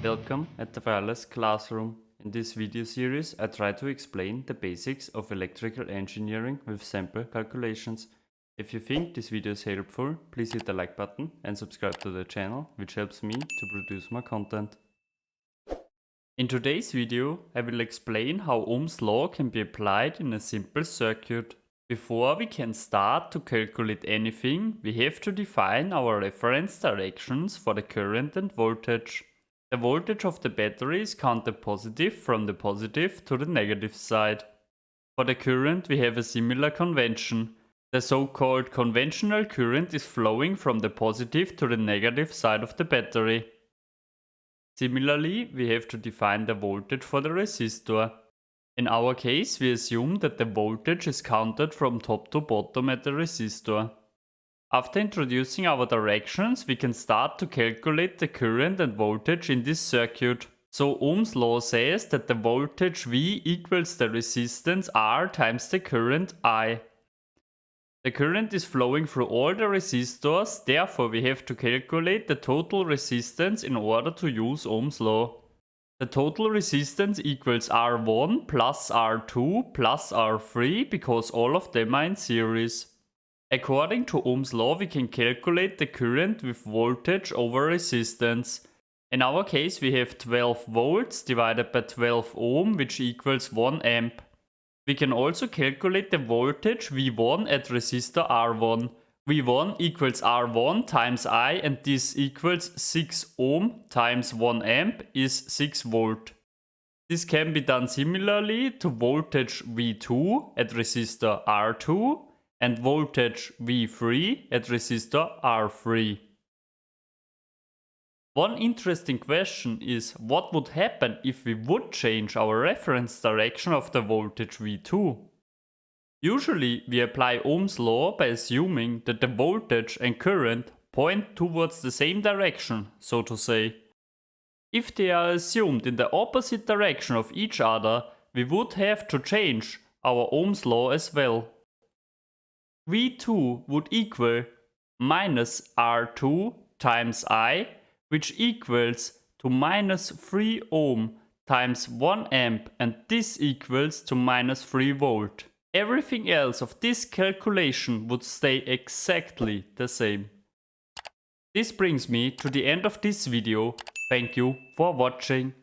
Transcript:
Welcome at the Wireless Classroom. In this video series, I try to explain the basics of electrical engineering with sample calculations. If you think this video is helpful, please hit the like button and subscribe to the channel, which helps me to produce more content. In today's video, I will explain how Ohm's law can be applied in a simple circuit. Before we can start to calculate anything, we have to define our reference directions for the current and voltage. The voltage of the battery is counted positive from the positive to the negative side. For the current we have a similar convention. The so-called conventional current is flowing from the positive to the negative side of the battery. Similarly, we have to define the voltage for the resistor. In our case, we assume that the voltage is counted from top to bottom at the resistor. After introducing our directions, we can start to calculate the current and voltage in this circuit. So Ohm's law says that the voltage V equals the resistance R times the current I. The current is flowing through all the resistors, therefore we have to calculate the total resistance in order to use Ohm's law. The total resistance equals R1 plus R2 plus R3 because all of them are in series. According to Ohm's law, we can calculate the current with voltage over resistance. In our case, we have 12 volts divided by 12 ohm, which equals 1 amp. We can also calculate the voltage V1 at resistor R1. V1 equals R1 times I, and this equals 6 ohm times 1 amp is 6 volt. This can be done similarly to voltage V2 at resistor R2 and voltage V3 at resistor R3. One interesting question is what would happen if we would change our reference direction of the voltage V2? Usually we apply Ohm's law by assuming that the voltage and current point towards the same direction, so to say. If they are assumed in the opposite direction of each other, we would have to change our Ohm's law as well. V2 would equal minus R2 times I, which equals to minus 3 ohm times 1 amp, and this equals to minus 3 volt. Everything else of this calculation would stay exactly the same. This brings me to the end of this video. Thank you for watching.